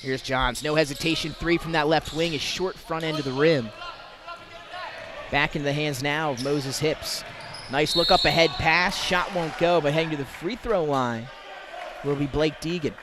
Here's Johns. No hesitation. 3 from that left wing is short front end of the rim. Back into the hands now of Moses Hips. Nice look up ahead pass. Shot won't go, but heading to the free throw line will be Blake Deegan.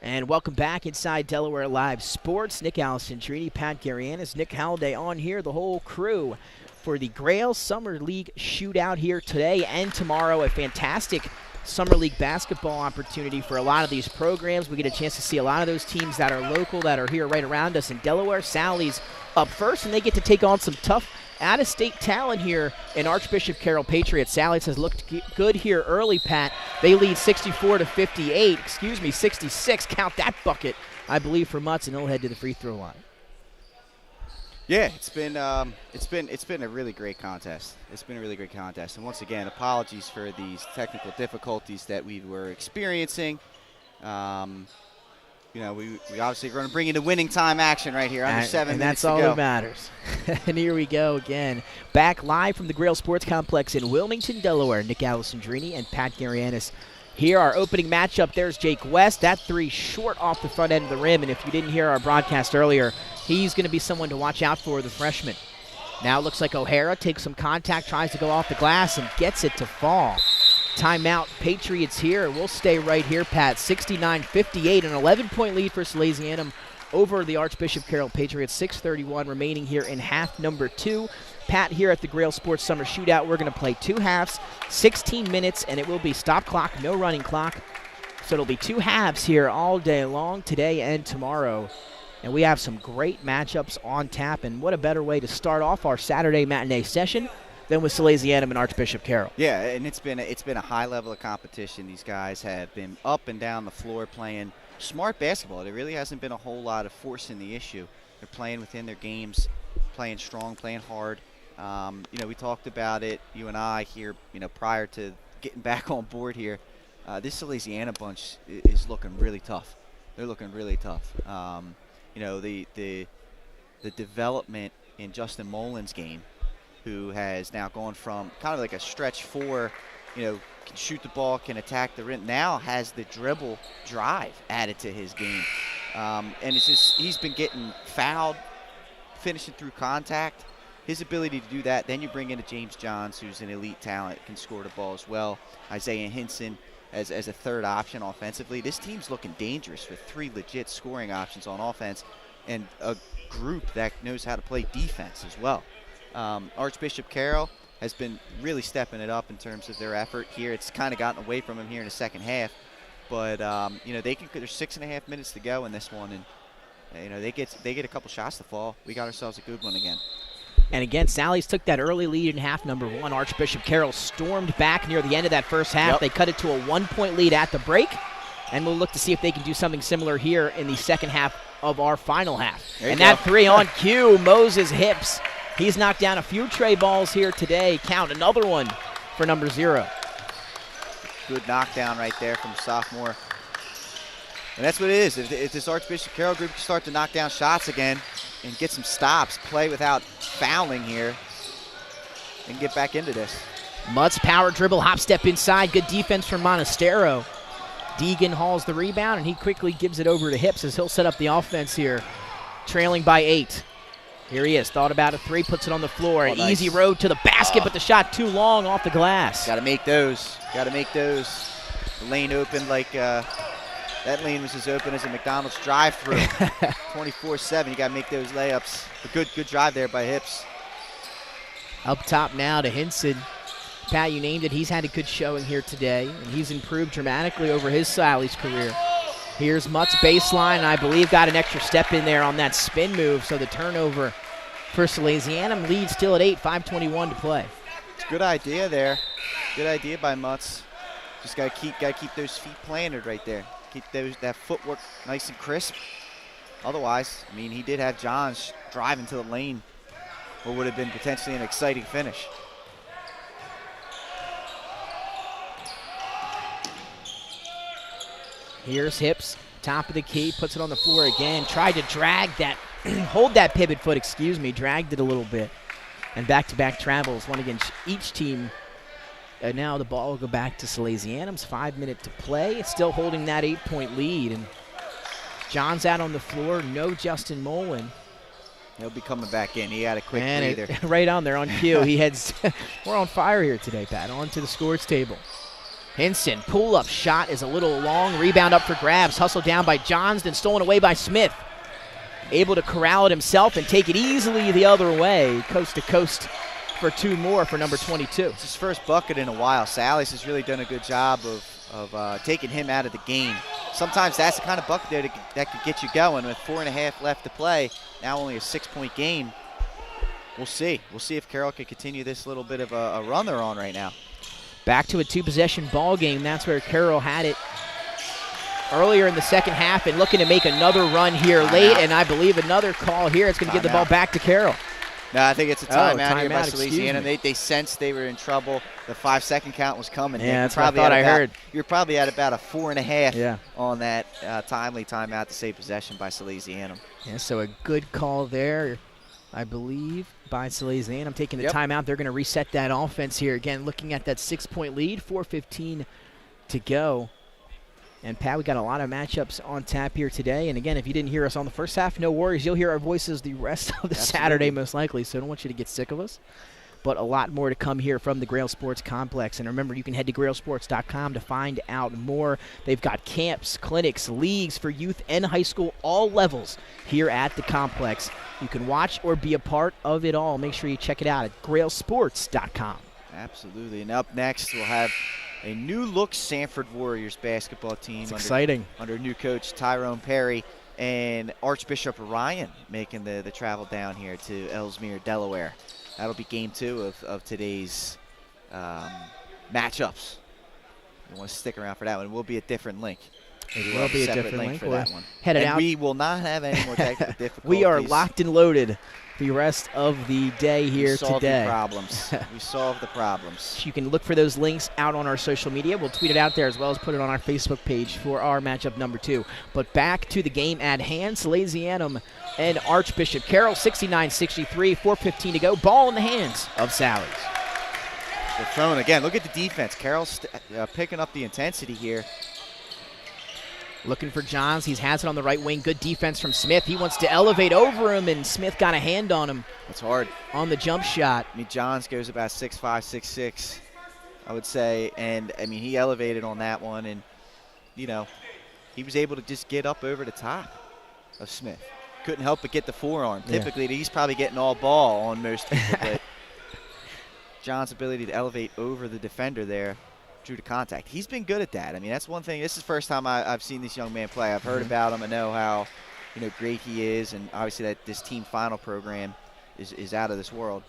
And welcome back inside Delaware Live Sports. Nick Alessandrini, Pat Garianis, Nick Halliday on here, the whole crew for the Grail Summer League shootout here today and tomorrow. A fantastic Summer League basketball opportunity for a lot of these programs. We get a chance to see a lot of those teams that are local, that are here right around us in Delaware. Sally's up first, and they get to take on some tough out-of-state talent here in Archbishop Carroll Patriots. Sally's has looked good here early, Pat. They lead 66, count that bucket, I believe, for Mutz, and he'll head to the free throw line. Yeah, it's been a really great contest. It's been a really great contest, and once again, apologies for these technical difficulties that we were experiencing. We obviously are going to bring in the winning time action right here, under 7 minutes to go. And that's all that matters. And here we go again. Back live from the Grail Sports Complex in Wilmington, Delaware. Nick Alessandrini and Pat Garianis. Here, our opening matchup, there's Jake West. That 3 short off the front end of the rim, and if you didn't hear our broadcast earlier, he's going to be someone to watch out for, the freshman. Now it looks like O'Hara takes some contact, tries to go off the glass, and gets it to fall. Timeout, Patriots here. We'll stay right here, Pat. 69-58, an 11-point lead for Salesianum over the Archbishop Carroll Patriots. 6:31 remaining here in half number 2. Pat, here at the Grail Sports Summer Shootout, we're going to play 2 halves, 16 minutes, and it will be stop clock, no running clock. So it'll be 2 halves here all day long, today and tomorrow. And we have some great matchups on tap, and what a better way to start off our Saturday matinee session than with Salesianum and Archbishop Carroll. Yeah, and it's been a high level of competition. These guys have been up and down the floor playing smart basketball. There really hasn't been a whole lot of forcing the issue. They're playing within their games, playing strong, playing hard. We talked about it, you and I here, prior to getting back on board here. This Salesiana bunch is looking really tough. They're looking really tough. The development in Justin Molin's game, who has now gone from kind of like a stretch 4, can shoot the ball, can attack the rim, now has the dribble drive added to his game. And it's just, he's been getting fouled, finishing through contact. His ability to do that, then you bring in a James Johns, who's an elite talent, can score the ball as well. Isaiah Hinson as a third option offensively. This team's looking dangerous with 3 legit scoring options on offense and a group that knows how to play defense as well. Archbishop Carroll has been really stepping it up in terms of their effort here. It's kind of gotten away from him here in the second half, but there's 6.5 minutes to go in this one, and they get a couple shots to fall. We got ourselves a good one again. And again, Sally's took that early lead in half number 1. Archbishop Carroll stormed back near the end of that first half. Yep. They cut it to a 1-point lead at the break, and we'll look to see if they can do something similar here in the second half of our final half. And that 3 on cue, Moses Hips. He's knocked down a few tray balls here today. Count another one for number 0. Good knockdown right there from sophomore. And that's what it is. If this Archbishop Carroll group can start to knock down shots again and get some stops, play without fouling here, and get back into this. Mutz power dribble, hop step inside. Good defense from Monastero. Deegan hauls the rebound, and he quickly gives it over to Hips as he'll set up the offense here, trailing by 8. Here he is, thought about a 3, puts it on the floor. An nice. Easy road to the basket, but the shot too long off the glass. Got to make those. The lane open like that lane was as open as a McDonald's drive-through. 24/7, you got to make those layups. A good drive there by Hips. Up top now to Hinson. Pat, you named it. He's had a good showing here today, and he's improved dramatically over his Sally's career. Here's Mutz baseline, and I believe got an extra step in there on that spin move, so the turnover for Salesianum leads still at 8, 5:21 to play. It's a good idea there. Good idea by Mutz. Just got to keep those feet planted right there. Keep that footwork nice and crisp. Otherwise, he did have Johns driving to the lane what would have been potentially an exciting finish. Here's Hips, top of the key, puts it on the floor again. Tried to drag that, hold that pivot foot, dragged it a little bit. And back-to-back travels, one against each team. And now the ball will go back to Salesianum's 5 minute to play. It's still holding that 8-point lead. And John's out on the floor, no Justin Mullen. He'll be coming back in. He had a quick breather. Right on there on cue. He heads, we're on fire here today, Pat, on to the scores table. Hinson, pull-up shot is a little long. Rebound up for grabs. Hustled down by Johns, then stolen away by Smith. Able to corral it himself and take it easily the other way, coast to coast for 2 more for number 22. It's his first bucket in a while. Sally's has really done a good job of taking him out of the game. Sometimes that's the kind of bucket there that could get you going. With 4.5 left to play, now only a 6-point game. We'll see. We'll see if Carroll can continue this little bit of a run they're on right now. Back to a 2-possession ball game. That's where Carroll had it earlier in the second half and looking to make another run here late, and I believe another call here. It's going to give the ball back to Carroll. No, I think it's a timeout here by excuse Salesianum. me. They sensed they were in trouble. The 5-second count was coming. Yeah, that's what I thought I heard. You're probably at about a 4.5 Yeah. on that timely timeout to save possession by Salesianum. Yeah, so a good call there, I believe, by Salesianum. Taking the timeout, they're going to reset that offense here. Again, looking at that 6-point lead, 4:15 to go. And, Pat, we got a lot of matchups on tap here today. And, again, if you didn't hear us on the first half, no worries. You'll hear our voices the rest of the Saturday most likely, so I don't want you to get sick of us. But a lot more to come here from the Grail Sports Complex. And remember, you can head to grailsports.com to find out more. They've got camps, clinics, leagues for youth and high school, all levels here at the complex. You can watch or be a part of it all. Make sure you check it out at grailsports.com. Absolutely. And up next, we'll have a new-look Sanford Warriors basketball team. It's exciting. Under new coach Tyrone Perry and Archbishop Ryan making the travel down here to Ellesmere, Delaware. That'll be game 2 of today's matchups. You want to stick around for that one. It will be a different link. It will be a different link for that one. Headed out. We will not have any more technical difficulties. We are locked and loaded the rest of the day here today. We solved the problems. You can look for those links out on our social media. We'll tweet it out there as well as put it on our Facebook page for our matchup number 2. But back to the game at hand. Salesianum and Archbishop Carroll, 69-63, 4:15 to go. Ball in the hands of Sally's. They're throwing again. Look at the defense. Carroll's picking up the intensity here. Looking for Johns. He has it on the right wing. Good defense from Smith. He wants to elevate over him, and Smith got a hand on him. That's hard. On the jump shot. I mean, Johns goes about 6'5", 6'6", I would say. And, I mean, he elevated on that one. And, you know, he was able to just get up over the top of Smith. Couldn't help but get the forearm. Yeah. Typically, he's probably getting all ball on most people. But John's ability to elevate over the defender there drew to contact. He's been good at that. I mean, that's one thing. This is the first time I've seen this young man play. I've heard about him. I know how, great he is, and obviously that this team final program is out of this world.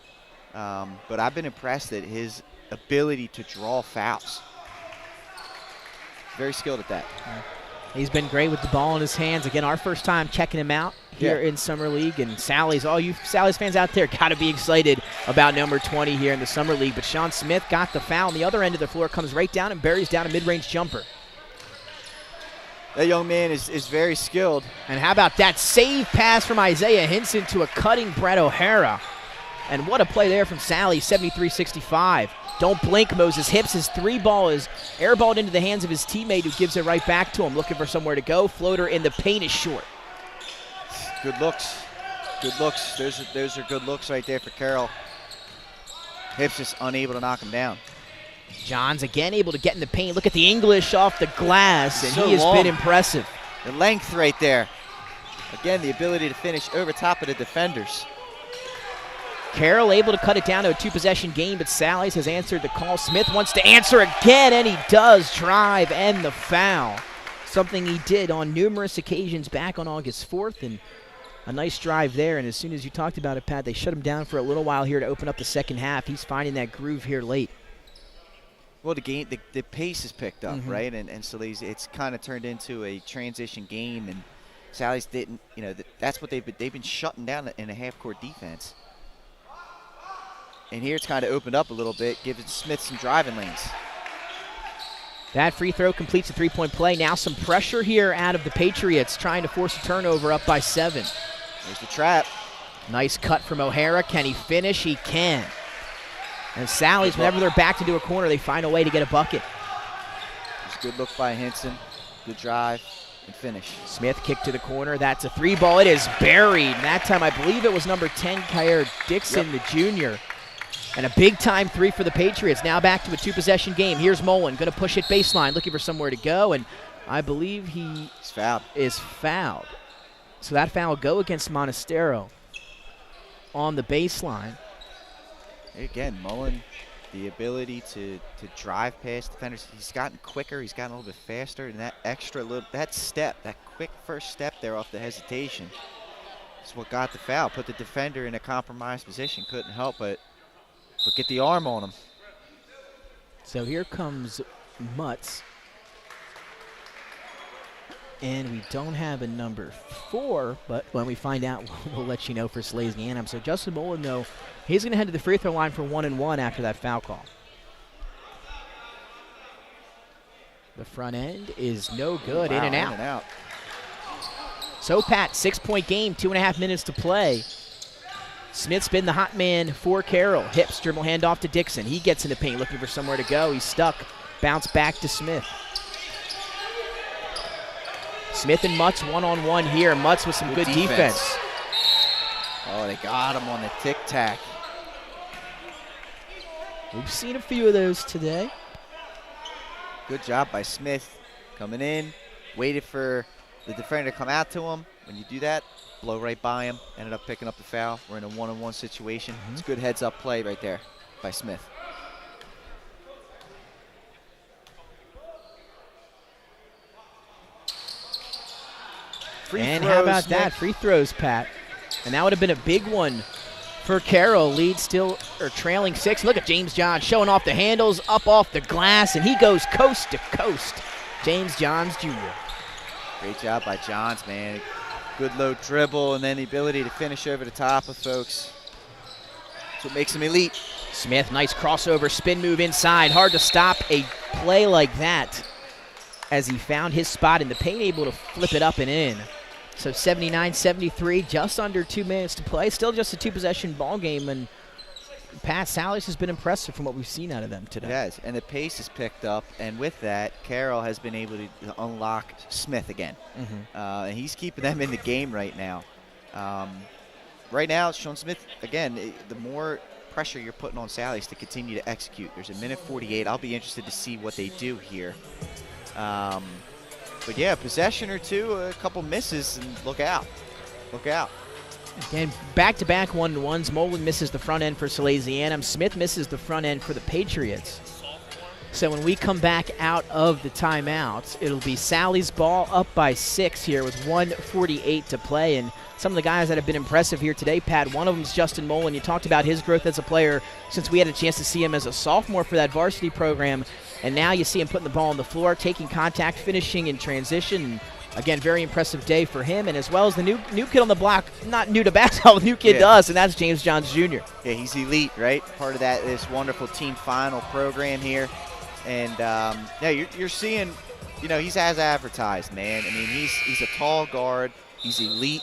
But I've been impressed at his ability to draw fouls. Very skilled at that. He's been great with the ball in his hands. Again, our first time checking him out here in Summer League. And Sally's, all you Sally's fans out there got to be excited about number 20 here in the Summer League. But Sean Smith got the foul on the other end of the floor, comes right down and buries down a mid-range jumper. That young man is very skilled. And how about that save pass from Isaiah Hinson to a cutting Brett O'Hara. And what a play there from Sally, 73-65. Don't blink, Moses. Hips, his 3-ball is airballed into the hands of his teammate who gives it right back to him. Looking for somewhere to go. Floater in the paint is short. Good looks. Good looks. Those are good looks right there for Carroll. Hips just unable to knock him down. Johns again able to get in the paint. Look at the English off the glass, and so he has long. been impressive. The length right there. Again, the ability to finish over top of the defenders. Carroll able to cut it down to a 2-possession game, but Sally's has answered the call. Smith wants to answer again, and he does. Drive and the foul. Something he did on numerous occasions back on August 4th, and a nice drive there. And as soon as you talked about it, Pat, they shut him down for a little while here to open up the second half. He's finding that groove here late. Well, the pace is picked up, right? And so it's kind of turned into a transition game, and Sally's didn't, that's what they've been shutting down in a half-court defense. And here it's kind of opened up a little bit, giving Smith some driving lanes. That free throw completes a three-point play. Now some pressure here out of the Patriots, trying to force a turnover up by 7. There's the trap. Nice cut from O'Hara. Can he finish? He can. And Sally's, whenever they're backed into a corner, they find a way to get a bucket. It's a good look by Hinson. Good drive and finish. Smith kick to the corner. That's a 3 ball. It is buried. That time I believe it was number 10, Kyer Dixon, the junior. And a big-time 3 for the Patriots. Now back to a 2-possession game. Here's Mullen, going to push it baseline, looking for somewhere to go, and I believe he is fouled. So that foul will go against Monastero on the baseline. Again, Mullen, the ability to drive past defenders. He's gotten quicker. He's gotten a little bit faster, and that step, that quick first step there off the hesitation is what got the foul. Put the defender in a compromised position. Couldn't help but get the arm on him. So here comes Mutz. And we don't have a number 4, but when we find out, we'll let you know for Salesianum. So Justin Mullen, though, he's going to head to the free throw line for 1-1 after that foul call. The front end is no good. Wow, in and out. So, Pat, 6-point game, 2.5 minutes to play. Smith's been the hot man for Carroll. Hips, dribble handoff to Dixon. He gets in the paint looking for somewhere to go. He's stuck. Bounce back to Smith. Smith and Mutz one-on-one here. Mutz with some good defense. Oh, they got him on the tic-tac. We've seen a few of those today. Good job by Smith coming in. Waited for the defender to come out to him. When you do that, blow right by him. Ended up picking up the foul. We're in a one-on-one situation. It's a good heads-up play right there by Smith. And how about that? Free throws, Pat. And that would have been a big one for Carroll. Lead still, or trailing 6. Look at James Johns showing off the handles, up off the glass, and he goes coast to coast. James Johns Jr. Great job by Johns, man. Good low dribble, and then the ability to finish over the top of folks. That's what makes him elite. Smith, nice crossover, spin move inside. Hard to stop a play like that as he found his spot in the paint, able to flip it up and in. So 79-73, just under 2 minutes to play. Still just a 2-possession ball game, and Pat, Sally's has been impressive from what we've seen out of them today. It has, and the pace has picked up, and with that, Carroll has been able to unlock Smith again. And he's keeping them in the game right now. Right now, Sean Smith, again, the more pressure you're putting on Sally's to continue to execute. There's a minute 48. I'll be interested to see what they do here. But yeah, possession or two, a couple misses, and look out. Look out. Again, back-to-back 1-1s. Mullen misses the front end for Salesianum. Smith misses the front end for the Patriots. So when we come back out of the timeouts, it'll be Sally's ball up by 6 here with 1:48 to play. And some of the guys that have been impressive here today, Pat, one of them is Justin Mullen. You talked about his growth as a player since we had a chance to see him as a sophomore for that varsity program. And now you see him putting the ball on the floor, taking contact, finishing in transition. Again, very impressive day for him, and as well as the new kid on the block, not new to basketball, the new kid to us, and that's James Johns Jr. Yeah, he's elite, right? Part of this wonderful team final program here. And, yeah, you're seeing, he's as advertised, man. I mean, he's a tall guard. He's elite.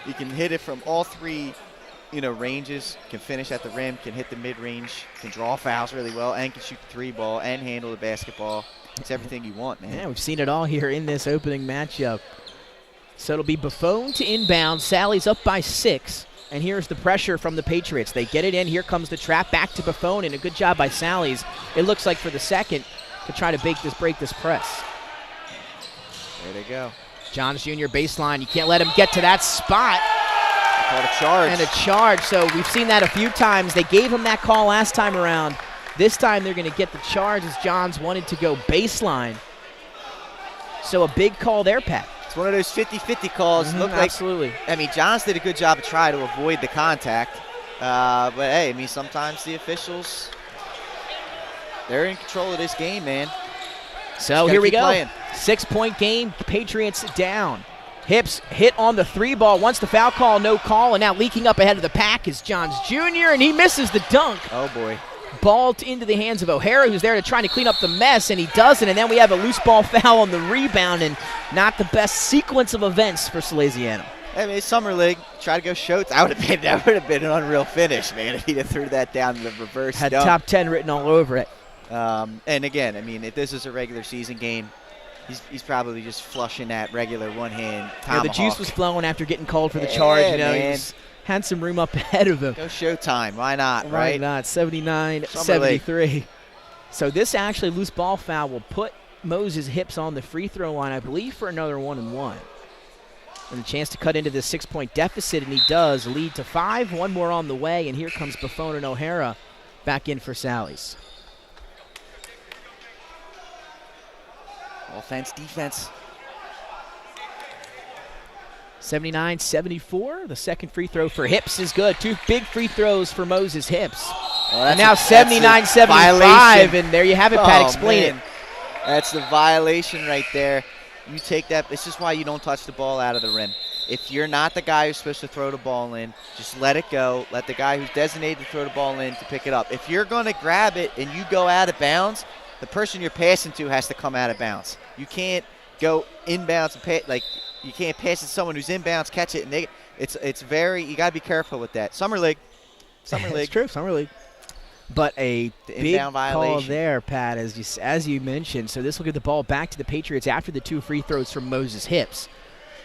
He can hit it from all 3, ranges, can finish at the rim, can hit the mid-range, can draw fouls really well, and can shoot the 3-ball and handle the basketball. It's everything you want, man. Yeah, we've seen it all here in this opening matchup. So it'll be Buffon to inbound. Sally's up by 6. And here's the pressure from the Patriots. They get it in. Here comes the trap back to Buffon, and a good job by Sally's. It looks like for the second to try to break this press. There they go. Johns Jr. baseline. You can't let him get to that spot. Called a charge. And a charge. So we've seen that a few times. They gave him that call last time around. This time they're going to get the charge as Johns wanted to go baseline. So a big call there, Pat. It's one of those 50-50 calls. Absolutely. I mean, Johns did a good job to try to avoid the contact. But, hey, I mean, sometimes the officials, they're in control of this game, man. So here we go. 6-point game. Patriots down. Hips hit on the 3 ball, wants the foul call, no call, and now leaking up ahead of the pack is Johns Jr., and he misses the dunk. Oh, boy. Ball into the hands of O'Hara, who's there to try to clean up the mess, and he doesn't. And then we have a loose ball foul on the rebound, and not the best sequence of events for Salesianum. I mean, Summer League, try to go show. That would have been an unreal finish, man, if he'd have threw that down in the reverse Had dunk. top 10 written all over it. And again, I mean, if this is a regular season game, he's probably just flushing that regular one-hand tomahawk. Yeah, the juice was flowing after getting called for the charge. You know, man. he had some room up ahead of him. Go showtime. Why not, Why right? not? 79-73. So this actually loose ball foul will put Moses Hips on the free throw line, I believe, for another 1-and-1. And a chance to cut into the 6-point deficit, and he does. Lead to 5. One more on the way, and here comes Buffon and O'Hara back in for Sally's. Offense, defense. 79-74. The second free throw for Hips is good. 2 big free throws for Moses Hips. Oh, And now 79-75, and there you have it, Pat. Explain it. That's the violation right there. You take that. This is why you don't touch the ball out of the rim. If you're not the guy who's supposed to throw the ball in, just let it go. Let the guy who's designated to throw the ball in to pick it up. If you're going to grab it and you go out of bounds, the person you're passing to has to come out of bounds. You can't go inbounds and you can't pass it to someone who's inbounds, catch it, and it's very, you got to be careful with that. Summer League. It's true, Summer League. But a big call there, Pat, as you mentioned. So this will give the ball back to the Patriots after the 2 free throws from Moses Hips.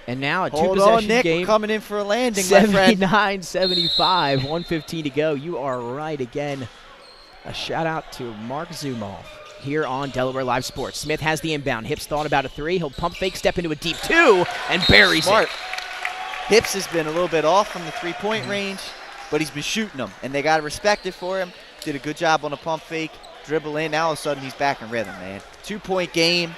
And now a 2-possession Nick, game. we're coming in for a landing, my friend. 79-75, 1:15 to go. You are right again. A shout out to Mark Zumoff here on Delaware Live Sports. Smith has the inbound. Hips thought about a 3. He'll pump fake, step into a deep 2, and buries it. Hips has been a little bit off from the 3-point range, but he's been shooting them, and they got to respect it for him. Did a good job on the pump fake, dribble in. Now all of a sudden he's back in rhythm, man. 2-point game.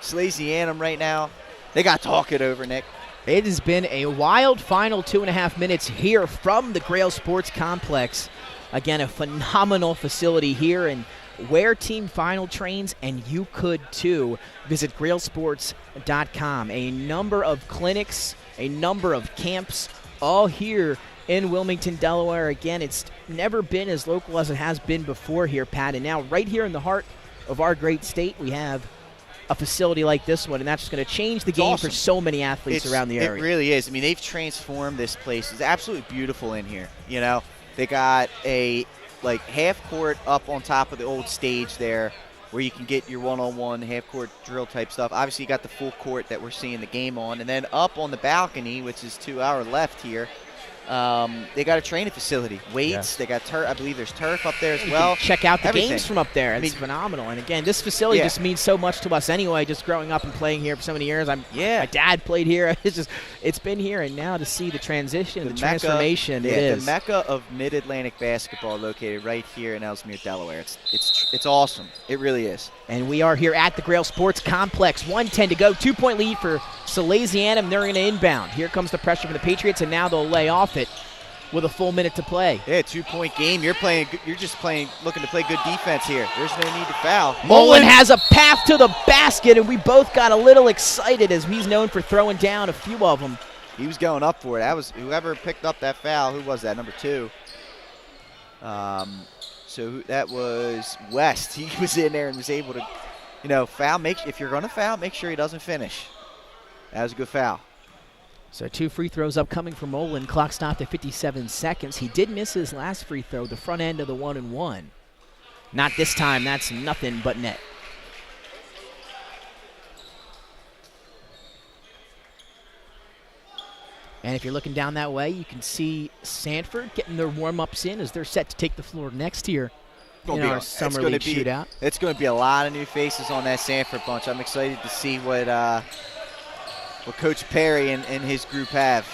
Salesianum right now. They got to talk it over, Nick. It has been a wild final 2.5 minutes here from the Grail Sports Complex. Again, a phenomenal facility here, and where Team Final trains, and you could too. Visit grailsports.com. A number of clinics, a number of camps, all here in Wilmington, Delaware. Again, it's never been as local as it has been before here, Pat. And now right here in the heart of our great state, we have a facility like this one, and that's just going to change the game for so many athletes around the area. It really is. I mean, they've transformed this place. It's absolutely beautiful in here. You know, they got a half court up on top of the old stage there where you can get your one-on-one half court drill type stuff. Obviously, you got the full court that we're seeing the game on, and then up on the balcony, which is to our left here, they got a training facility. Weights, They got turf. I believe there's turf up there as well. Check out the games from up there. It's phenomenal. And again, this facility just means so much to us anyway, just growing up and playing here for so many years. My dad played here. It's been here, and now to see the transition, the transformation. The mecca of Mid-Atlantic basketball located right here in Ellesmere, Delaware. It's awesome. It really is. And we are here at the Grail Sports Complex. 1:10 to go. 2-point lead for Salesianum. They're going to inbound. Here comes the pressure from the Patriots, and now they'll lay off it with a full minute to play. Yeah, 2-point game. You're just playing, looking to play good defense here. There's no need to foul. Mullen has a path to the basket, and we both got a little excited as he's known for throwing down a few of them. He was going up for it. That was whoever picked up that foul. Who was that? Number 2. So that was West. He was in there and was able to, foul. If you're going to foul, make sure he doesn't finish. That was a good foul. So 2 free throws upcoming for Mullen. Clock stopped at 57 seconds. He did miss his last free throw, the front end of the 1-and-1. Not this time. That's nothing but net. And if you're looking down that way, you can see Sanford getting their warm-ups in as they're set to take the floor next year in our Summer League shootout. It's going to be a lot of new faces on that Sanford bunch. I'm excited to see what Coach Perry and his group have.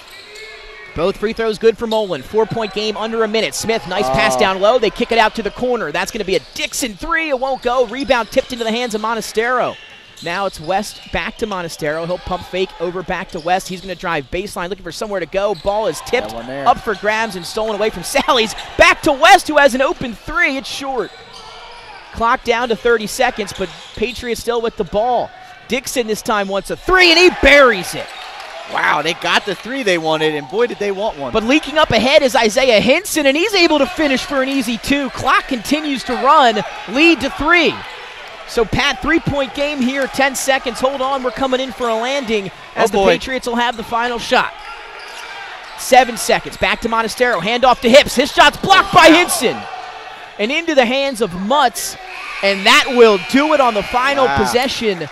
Both free throws good for Mullen. 4-point game under a minute. Smith, nice pass down low. They kick it out to the corner. That's going to be a Dixon 3. It won't go. Rebound tipped into the hands of Monastero. Now it's West back to Monastero. He'll pump fake over back to West. He's going to drive baseline, looking for somewhere to go. Ball is tipped up for grabs and stolen away from Sally's. Back to West, who has an open 3. It's short. Clock down to 30 seconds, but Patriots still with the ball. Dixon this time wants a 3, and he buries it. Wow, they got the 3 they wanted, and boy, did they want one. But leaking up ahead is Isaiah Hinson, and he's able to finish for an easy 2. Clock continues to run, lead to 3. So, Pat, 3-point game here, 10 seconds. Hold on, we're coming in for a landing as the Patriots will have the final shot. 7 seconds, back to Monastero, handoff to Hips. His shot's blocked by Hinson. And into the hands of Mutz, and that will do it on the final possession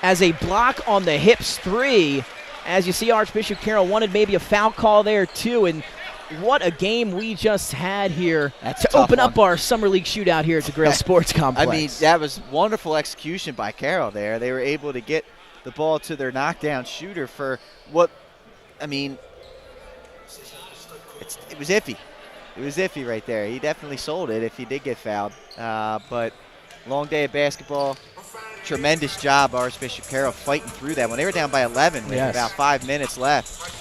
as a block on the Hips 3. As you see, Archbishop Carroll wanted maybe a foul call there too, and what a game we just had here to open up our Summer League shootout here at the Grail Sports Complex. I mean, that was wonderful execution by Carroll there. They were able to get the ball to their knockdown shooter for what, I mean, it was iffy. It was iffy right there. He definitely sold it if he did get fouled. But long day of basketball. Tremendous job, Archbishop Carroll, fighting through that one. They were down by 11 with about 5 minutes left.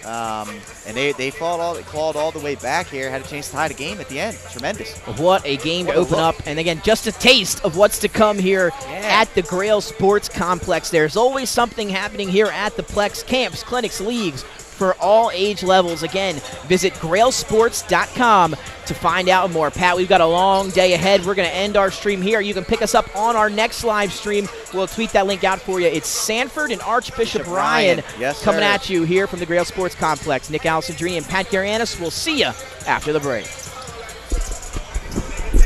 And they clawed all the way back here, had a chance to tie the game at the end. Tremendous. What a game to open up. And again, just a taste of what's to come here at the Grail Sports Complex. There's always something happening here at the Plex. Camps, clinics, leagues for all age levels. Again, visit grailsports.com to find out more. Pat, we've got a long day ahead. We're going to end our stream here. You can pick us up on our next live stream. We'll tweet that link out for you. It's Sanford and Archbishop Ryan coming at you here from the Grail Sports Complex. Nick Alessandrini and Pat Garianis. We'll see you after the break.